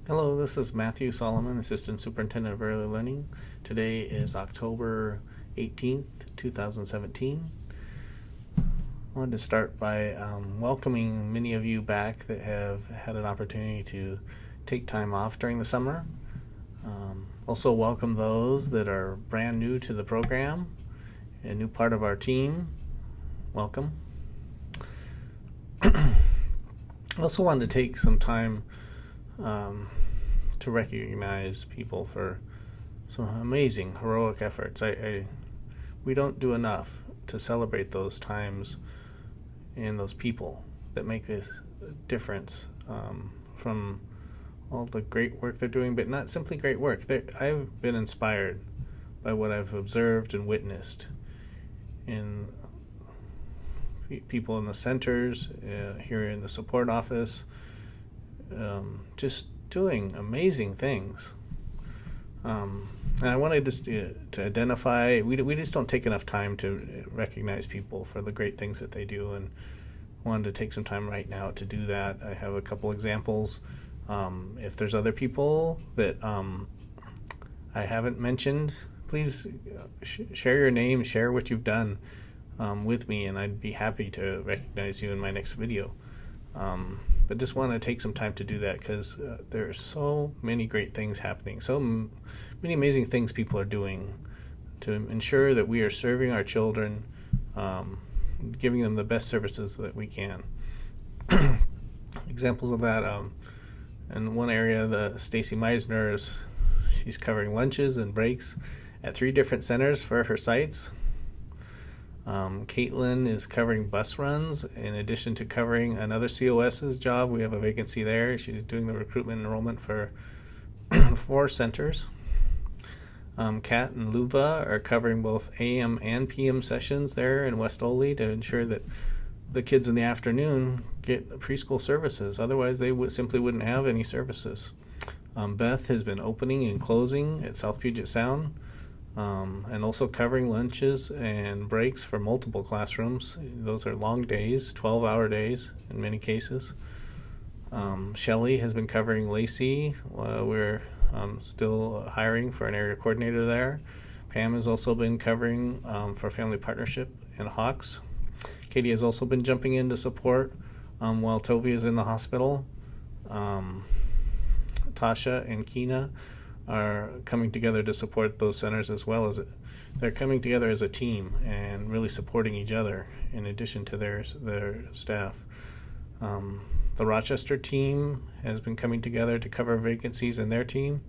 Hello, this is Matthew Solomon, Assistant Superintendent of Early Learning. Today is October 18th, 2017. I wanted to start by welcoming many of you back that have had an opportunity to take time off during the summer. Also welcome those that are brand new to the program, a new part of our team. Welcome. I also wanted to take some time to recognize people for some amazing heroic efforts. We don't do enough to celebrate those times and those people that make this difference, from all the great work they're doing, but not simply great work. I've been inspired by what I've observed and witnessed in people in the centers, here in the support office, just doing amazing things. And I wanted to identify, we just don't take enough time to recognize people for the great things that they do, and wanted to take some time right now to do that. I have a couple examples. If there's other people that I haven't mentioned, please share your name, share what you've done with me, and I'd be happy to recognize you in my next video. But just want to take some time to do that because there are so many great things happening, so many amazing things people are doing to ensure that we are serving our children, giving them the best services that we can. Examples of that, in one area, the Stacy Meisner she's covering lunches and breaks at 3 different centers for her sites. Caitlin is covering bus runs in addition to covering another COS's job. We have a vacancy there. She's doing the recruitment enrollment for 4 centers. Kat and Luva are covering both AM and PM sessions there in West Ole to ensure that the kids in the afternoon get preschool services. Otherwise, they simply wouldn't have any services. Beth has been opening and closing at South Puget Sound, and also covering lunches and breaks for multiple classrooms. Those are long days, 12-hour days in many cases. Shelley has been covering Lacey. We're still hiring for an area coordinator there. Pam has also been covering for Family Partnership in Hawks. Katie has also been jumping in to support while Toby is in the hospital. Tasha and Kina are coming together to support those centers, as well as they're coming together as a team and really supporting each other in addition to their staff. The Rochester team has been coming together to cover vacancies in their team.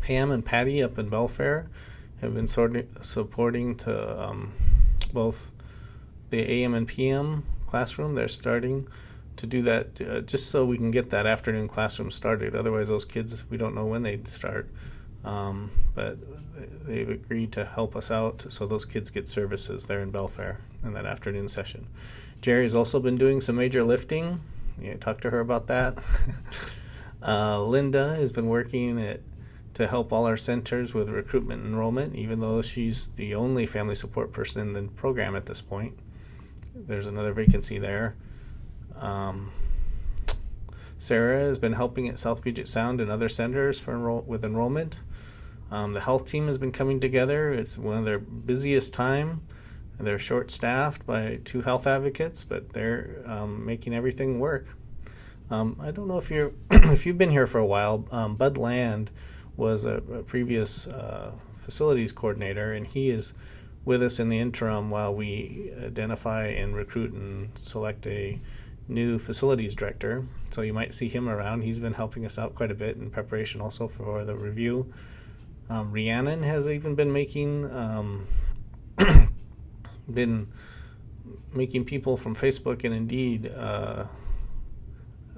Pam and Patty up in Belfair have been supporting to both the AM and PM classroom. They're starting to do that just so we can get that afternoon classroom started. Otherwise, those kids, we don't know when they'd start. But they've agreed to help us out so those kids get services there in Belfair in that afternoon session. Jerry's also been doing some major lifting. Yeah, talk to her about that. Linda has been working to help all our centers with recruitment and enrollment, even though she's the only family support person in the program at this point. There's another vacancy there. Sarah has been helping at South Puget Sound and other centers with enrollment. The health team has been coming together. It's one of their busiest time. They're short-staffed by 2 health advocates, but they're making everything work. I don't know if if you've been here for a while. Bud Land was a previous facilities coordinator, and he is with us in the interim while we identify and recruit and select a new facilities director. So you might see him around. He's been helping us out quite a bit in preparation also for the review. Rhiannon has even been making people from Facebook and Indeed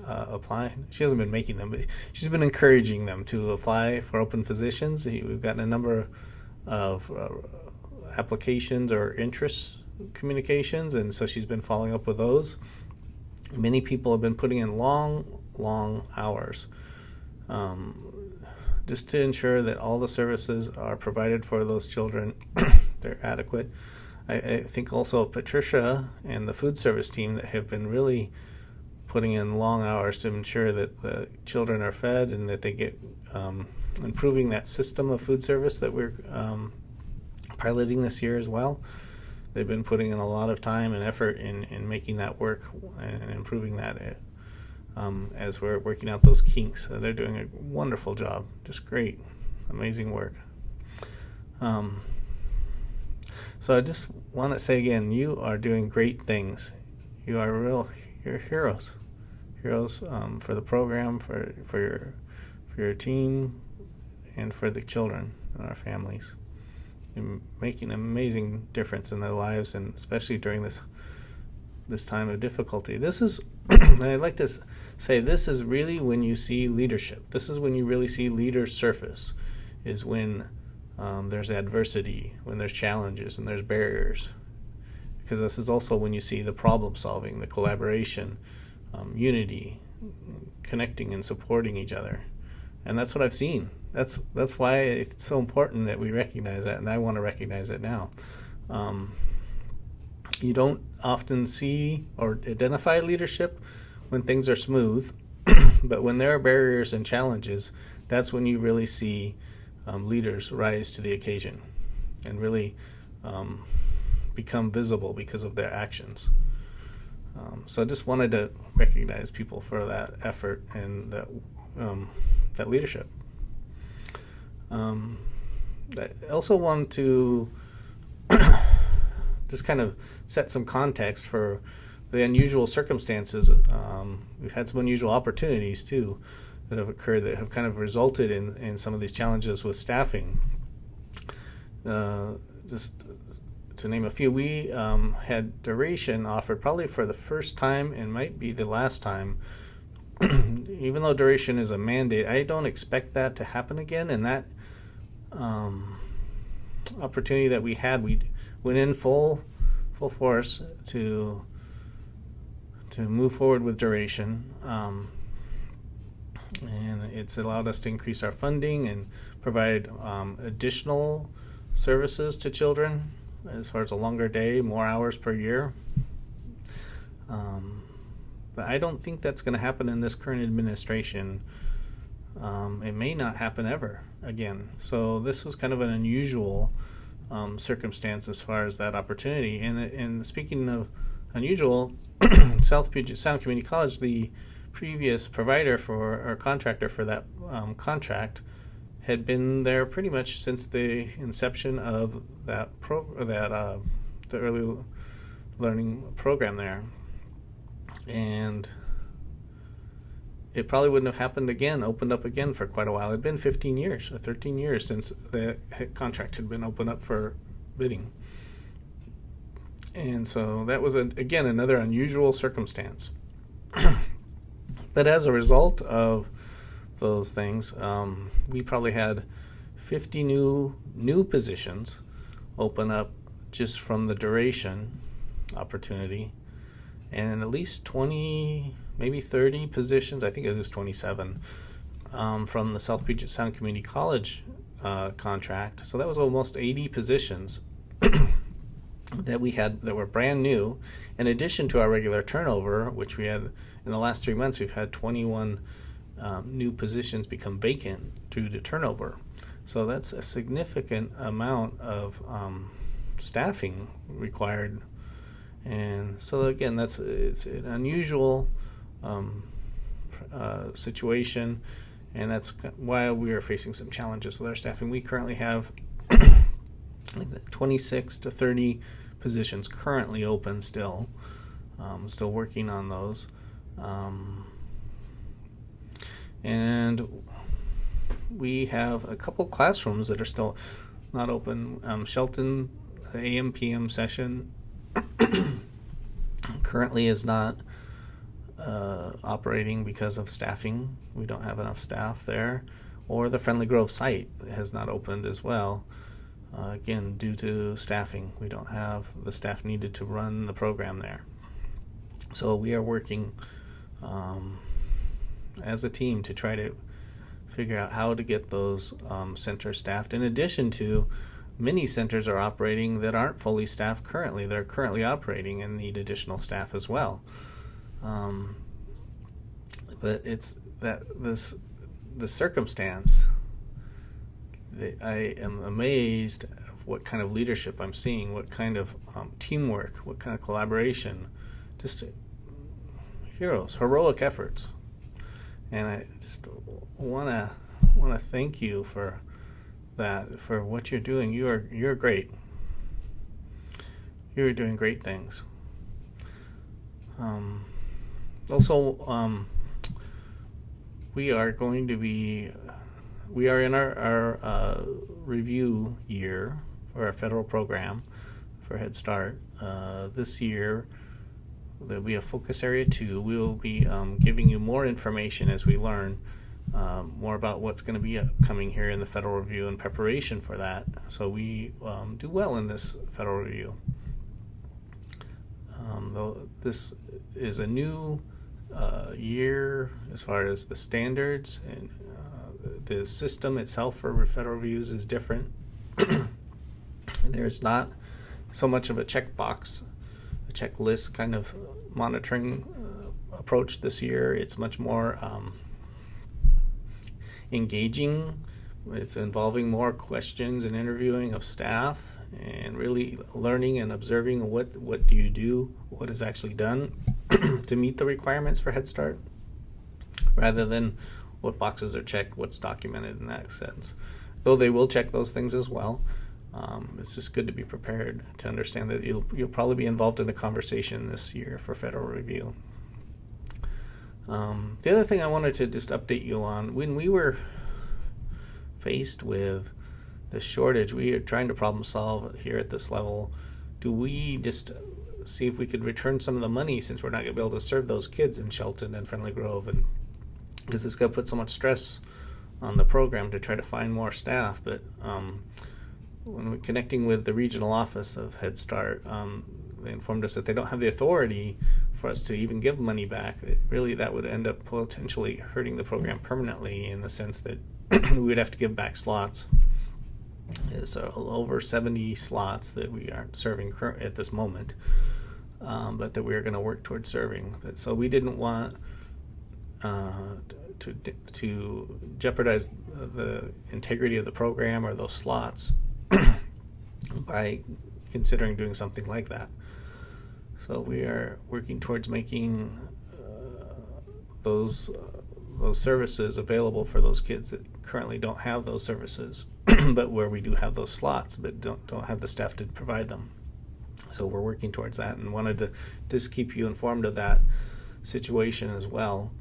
apply. She hasn't been making them, but she's been encouraging them to apply for open positions. We've gotten a number of applications or interest communications, and so she's been following up with those. Many people have been putting in long hours just to ensure that all the services are provided for those children. They're adequate. I think also Patricia and the food service team that have been really putting in long hours to ensure that the children are fed and that they get improving that system of food service that we're piloting this year as well. They've been putting in a lot of time and effort in making that work and improving that as we're working out those kinks. So they're doing a wonderful job, just great, amazing work. So I just want to say again, you are doing great things. You are you're heroes for the program, for your team, and for the children and our families. You're making an amazing difference in their lives, and especially during this time of difficulty. This is, and I'd like to say, this is really when you see leadership. This is when you really see leaders surface, is when there's adversity, when there's challenges and there's barriers. Because this is also when you see the problem solving, the collaboration, unity, connecting and supporting each other. And that's what I've seen. That's why it's so important that we recognize that, and I want to recognize it now. You don't often see or identify leadership when things are smooth, but when there are barriers and challenges, that's when you really see leaders rise to the occasion and really become visible because of their actions. So I just wanted to recognize people for that effort and that leadership. I also want to just kind of set some context for the unusual circumstances. We've had some unusual opportunities too that have occurred that have kind of resulted in some of these challenges with staffing. Just to name a few, we had duration offered probably for the first time and might be the last time. Even though duration is a mandate, I don't expect that to happen again. And that opportunity that we had, we went in full force to move forward with duration, and it's allowed us to increase our funding and provide additional services to children as far as a longer day, more hours per year. But I don't think that's going to happen in this current administration. It may not happen ever again. So this was kind of an unusual circumstance as far as that opportunity. And speaking of unusual, South Puget Sound Community College, the previous provider for or contractor for that contract, had been there pretty much since the inception of the early learning program there. And it probably wouldn't have opened up again for quite a while. It had been 15 years or 13 years since the contract had been opened up for bidding. And so that was, again, another unusual circumstance. But as a result of those things, we probably had 50 new positions open up just from the duration opportunity, and at least 20, maybe 30 positions, I think it was 27, from the South Puget Sound Community College contract. So that was almost 80 positions that we had that were brand new, in addition to our regular turnover, which we had in the last 3 months. We've had 21 new positions become vacant due to turnover. So that's a significant amount of staffing required. And so again, it's an unusual situation, and that's why we are facing some challenges with our staffing. We currently have 26 to 30 positions currently open still. Still working on those. And we have a couple classrooms that are still not open. Shelton, the AM/PM session currently is not operating because of staffing. We don't have enough staff there. Or the Friendly Grove site has not opened as well. Again, due to staffing. We don't have the staff needed to run the program there. So we are working as a team to try to figure out how to get those centers staffed. In addition to, many centers are operating that aren't fully staffed currently. They're currently operating and need additional staff as well. But it's that the circumstance that I am amazed of what kind of leadership I'm seeing, what kind of teamwork, what kind of collaboration, just heroic efforts. And I just want to thank you for that, for what you're doing. You're great. You're doing great things. Also, we are in our review year for our federal program for Head Start. This year, there'll be a focus area 2. We will be giving you more information as we learn more about what's going to be coming here in the federal review in preparation for that. So we do well in this federal review. Though this is a new year as far as the standards, and the system itself for federal reviews is different. There's not so much of a checklist kind of monitoring approach this year. It's much more engaging. It's involving more questions and interviewing of staff, and really learning and observing what do you do, what is actually done to meet the requirements for Head Start, rather than what boxes are checked, what's documented in that sense. Though they will check those things as well. It's just good to be prepared to understand that you'll probably be involved in a conversation this year for federal review. The other thing I wanted to just update you on, when we were faced with the shortage, we are trying to problem solve here at this level. Do we just see if we could return some of the money, since we're not going to be able to serve those kids in Shelton and Friendly Grove, and because it's going to put so much stress on the program to try to find more staff. But when we're connecting with the regional office of Head Start, they informed us that they don't have the authority for us to even give money back. That would end up potentially hurting the program permanently, in the sense that we would have to give back slots. It's over 70 slots that we aren't serving at this moment, but that we are going to work towards serving. So we didn't want to jeopardize the integrity of the program or those slots by considering doing something like that. So we are working towards making those services available for those kids that currently don't have those services, but where we do have those slots but don't have the staff to provide them. So we're working towards that, and wanted to just keep you informed of that situation as well.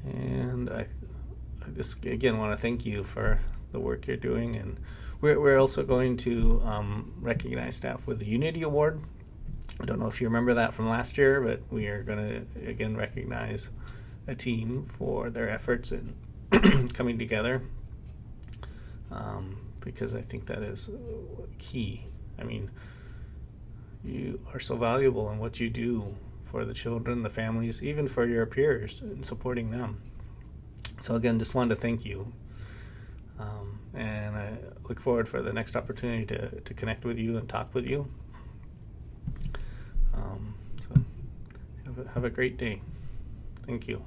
And I just again want to thank you for the work you're doing, and we're also going to recognize staff with the Unity Award. I don't know if you remember that from last year, but we are going to again recognize a team for their efforts in coming together, because I think that is key. I mean, you are so valuable in what you do for the children, the families, even for your peers, and supporting them. So again, just wanted to thank you, and I look forward for the next opportunity to connect with you and talk with you. So have a great day. Thank you.